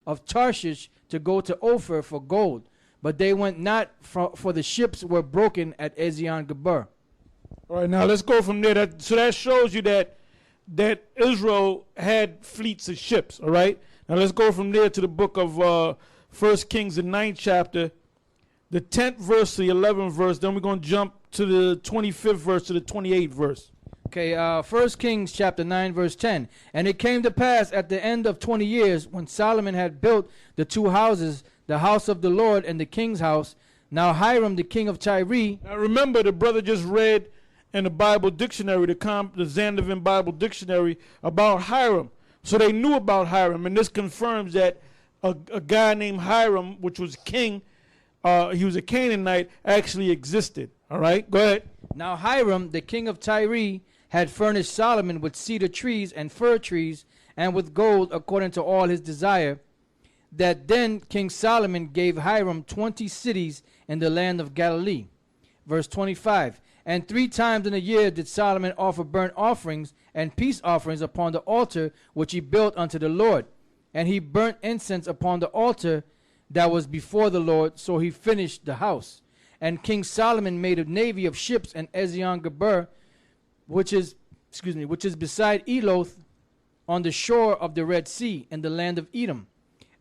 of Tarshish to go to Ophir for gold, but they went not, for the ships were broken at Ezion-Geber. All right, now let's go from there. So that shows you that Israel had fleets of ships. All right, now let's go from there to the book of 1 Kings, the 9th chapter, the 10th verse to the 11th verse. Then we're going to jump to the 25th verse to the 28th verse. Okay, 1 Kings chapter 9 verse 10. And it came to pass at the end of 20 years, when Solomon had built the two houses, the house of the Lord and the king's house. Now Hiram the king of Tyre. Now remember, the brother just read in the Bible dictionary, the Zandervan Bible dictionary, about Hiram. So they knew about Hiram, and this confirms that a guy named Hiram, which was king, he was a Canaanite, actually existed. All right, go ahead. Now Hiram the king of Tyre had furnished Solomon with cedar trees and fir trees, and with gold according to all his desire. That then King Solomon gave Hiram 20 cities in the land of Galilee. Verse 25. And 3 times in a year did Solomon offer burnt offerings and peace offerings upon the altar which he built unto the Lord. And he burnt incense upon the altar that was before the Lord, so he finished the house. And King Solomon made a navy of ships in Ezion-Geber, which is beside Eloth, on the shore of the Red Sea, in the land of Edom.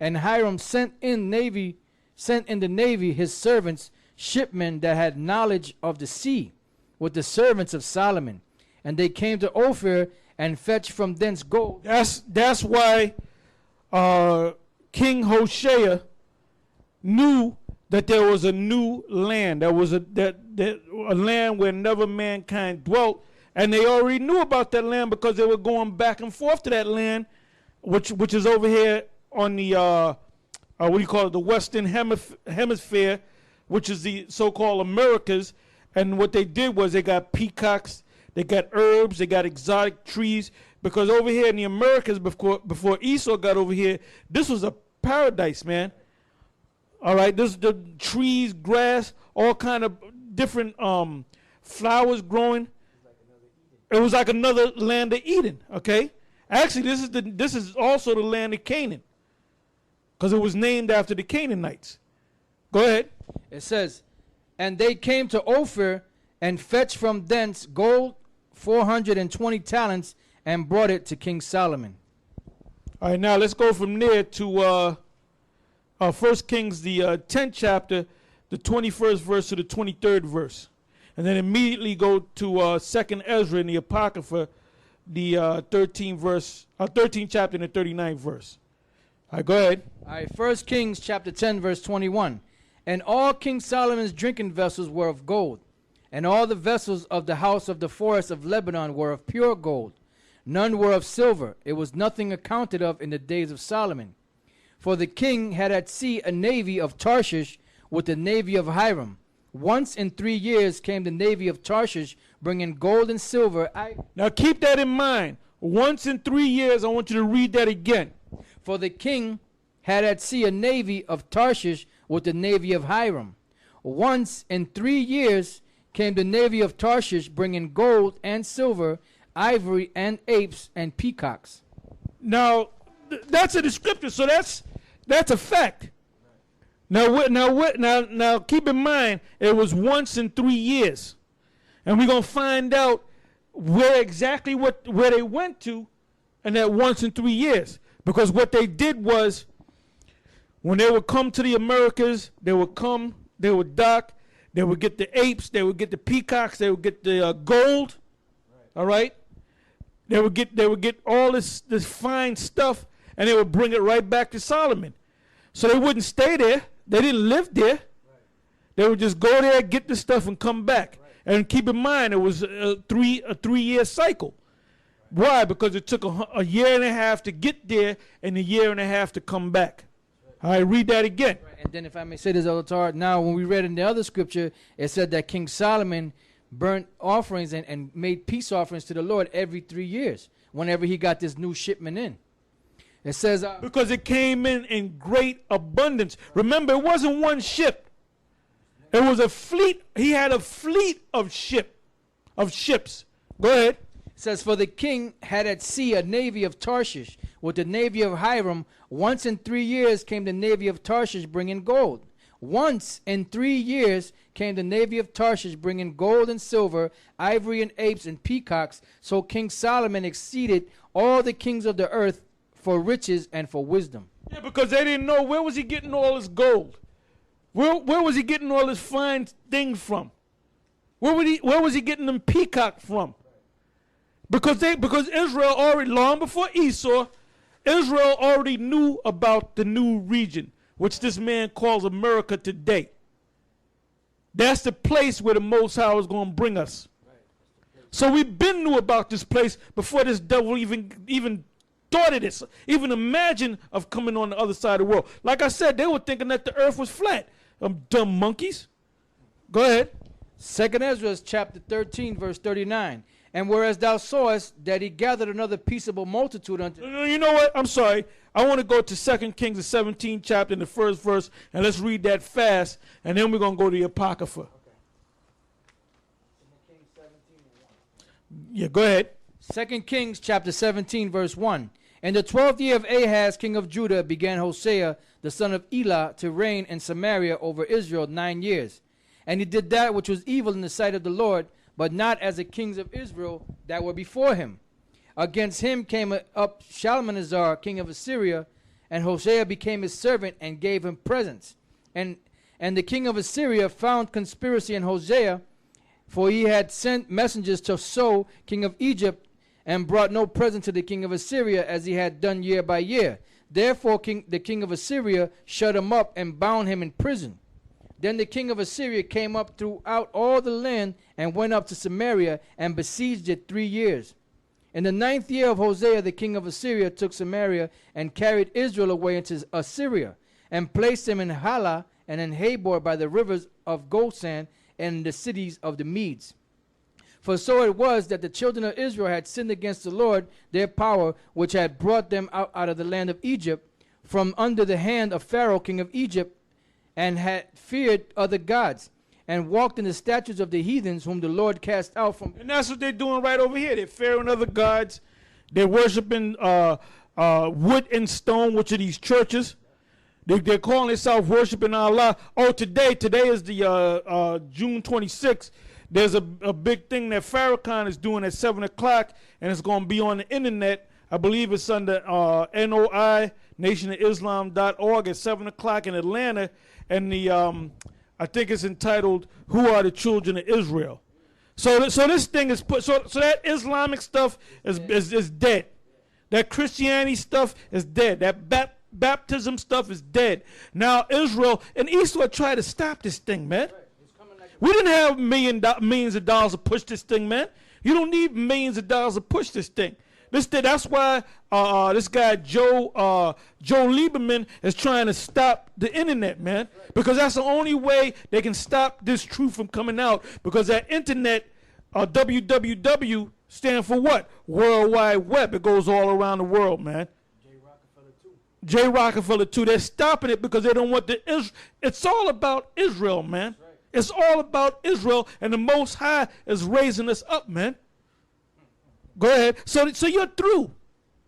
And Hiram sent in the navy his servants, shipmen that had knowledge of the sea, with the servants of Solomon. And they came to Ophir and fetched from thence gold. That's why King Hoshea knew that there was a new land. There was a land where never mankind dwelt. And they already knew about that land because they were going back and forth to that land, which is over here on the, the Western Hemisphere, which is the so-called Americas. And what they did was they got peacocks, they got herbs, they got exotic trees. Because over here in the Americas, before Esau got over here, this was a paradise, man. All right, the trees, grass, all kind of different flowers growing. It was like another land of Eden. Okay, actually, this is also the land of Canaan, because it was named after the Canaanites. Go ahead. It says, and they came to Ophir and fetched from thence gold 420 talents and brought it to King Solomon. All right, now let's go from there to 1 Kings, the 10th chapter, the 21st verse to the 23rd verse. And then immediately go to 2nd Ezra in the Apocrypha, the 13th chapter and the 39th verse. All right, go ahead. All right, 1 Kings chapter 10 verse 21. And all King Solomon's drinking vessels were of gold, and all the vessels of the house of the forest of Lebanon were of pure gold. None were of silver. It was nothing accounted of in the days of Solomon. For the king had at sea a navy of Tarshish with the navy of Hiram. Once in 3 years came the navy of Tarshish, bringing gold and silver. Now keep that in mind. Once in 3 years, I want you to read that again. For the king had at sea a navy of Tarshish with the navy of Hiram. Once in 3 years came the navy of Tarshish, bringing gold and silver, ivory and apes and peacocks. Now, that's a descriptor, so that's a fact. Now, keep in mind, it was once in 3 years, and we're gonna find out where they went to, in that once in 3 years. Because what they did was, when they would come to the Americas, they would dock, they would get the apes, they would get the peacocks, they would get the gold, all right. They would get all this fine stuff, and they would bring it right back to Solomon. So they wouldn't stay there. They didn't live there. Right. They would just go there, get the stuff, and come back. Right. And keep in mind, it was a 3 year cycle. Right. Why? Because it took a year and a half to get there and a year and a half to come back. Right. All right, read that again. Right. And then if I may say this, Elder, now when we read in the other scripture, it said that King Solomon burnt offerings and made peace offerings to the Lord every 3 years, whenever he got this new shipment in. It says because it came in great abundance. Remember, it wasn't one ship. It was a fleet. He had a fleet of ships. Go ahead. It says, for the king had at sea a navy of Tarshish with the navy of Hiram, once in 3 years came the navy of Tarshish bringing gold. Once in 3 years came the navy of Tarshish bringing gold and silver, ivory and apes and peacocks. So King Solomon exceeded all the kings of the earth for riches and for wisdom. Yeah, because they didn't know where was he getting all his gold. Where was he getting all his fine things from? Where was he getting them peacock from? Because Israel already, long before Esau, Israel already knew about the new region, which this man calls America today. That's the place where the Most High was going to bring us. So we've been knew about this place before this devil even thought of this, even imagined of coming on the other side of the world. Like I said, they were thinking that the earth was flat. Dumb monkeys. Go ahead. 2nd Ezra chapter 13 verse 39. And whereas thou sawest that he gathered another peaceable multitude unto... You know what? I'm sorry. I want to go to 2 Kings, the 17th chapter, in the first verse, and let's read that fast, and then we're going to go to the Apocrypha. Okay. Yeah, go ahead. 2 Kings chapter 17 verse 1. In the 12th year of Ahaz, king of Judah, began Hosea, the son of Elah, to reign in Samaria over Israel 9 years. And he did that which was evil in the sight of the Lord, but not as the kings of Israel that were before him. Against him came up Shalmaneser, king of Assyria, and Hosea became his servant and gave him presents. And the king of Assyria found conspiracy in Hosea, for he had sent messengers to So, king of Egypt, and brought no present to the king of Assyria, as he had done year by year. Therefore the king of Assyria shut him up and bound him in prison. Then the king of Assyria came up throughout all the land and went up to Samaria and besieged it 3 years. In the 9th year of Hosea, the king of Assyria took Samaria and carried Israel away into Assyria, and placed them in Halah and in Habor by the rivers of Goshen and in the cities of the Medes. For so it was that the children of Israel had sinned against the Lord their power, which had brought them out of the land of Egypt, from under the hand of Pharaoh king of Egypt, and had feared other gods, and walked in the statutes of the heathens, whom the Lord cast out from... And that's what they're doing right over here. They're fearing other gods. They're worshiping wood and stone, which are these churches. They're calling themselves worshiping Allah. Oh, today is the June 26th. There's a big thing that Farrakhan is doing at 7 o'clock, and it's going to be on the internet. I believe it's under NOI, nationofislam.org, at 7 o'clock in Atlanta. And I think it's entitled, Who Are the Children of Israel? So this thing is put, so that Islamic stuff is dead. That Christianity stuff is dead. That baptism stuff is dead. Now Israel and Esau tried to stop this thing, man. We didn't have millions of dollars to push this thing, man. You don't need millions of dollars to push this thing. That's why this guy Joe Lieberman is trying to stop the internet, man. Because that's the only way they can stop this truth from coming out. Because that internet, www, stand for what? World Wide Web. It goes all around the world, man. J. Rockefeller too. They're stopping it because they don't want it's all about Israel, man. It's all about Israel, and the Most High is raising us up, man. Go ahead. So you're through.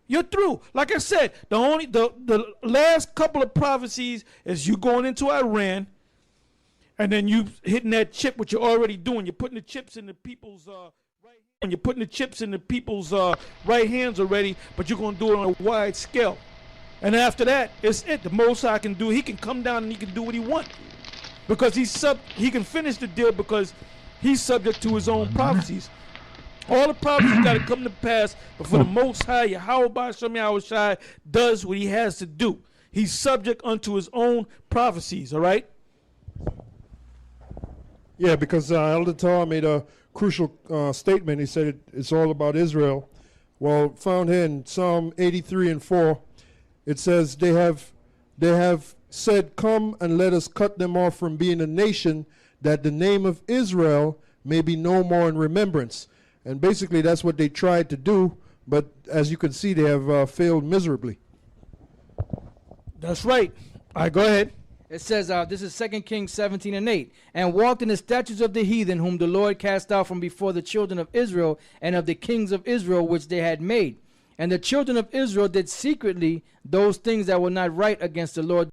You're through. Like I said, the last couple of prophecies is you going into Iran, and then you hitting that chip, which you're already doing. You're putting the chips in the people's right hand. You're putting the chips in the people's right hands already, but you're going to do it on a wide scale. And after that, it's it. The Most High can do. He can come down and he can do what he wants. Because he can finish the deal because he's subject to his own prophecies. All the prophecies got to come to pass before the Most High, Yahweh B'Shem Yahushai, does what he has to do. He's subject unto his own prophecies, all right? Yeah, because Elder Tar made a crucial statement. He said it's all about Israel. Well, found here in Psalm 83 and 4, it says they have said, come and let us cut them off from being a nation, that the name of Israel may be no more in remembrance. And basically that's what they tried to do, but as you can see, they have failed miserably. That's right. All right, go ahead. It says, this is 2 Kings 17 and 8, and walked in the statutes of the heathen, whom the Lord cast out from before the children of Israel, and of the kings of Israel, which they had made. And the children of Israel did secretly those things that were not right against the Lord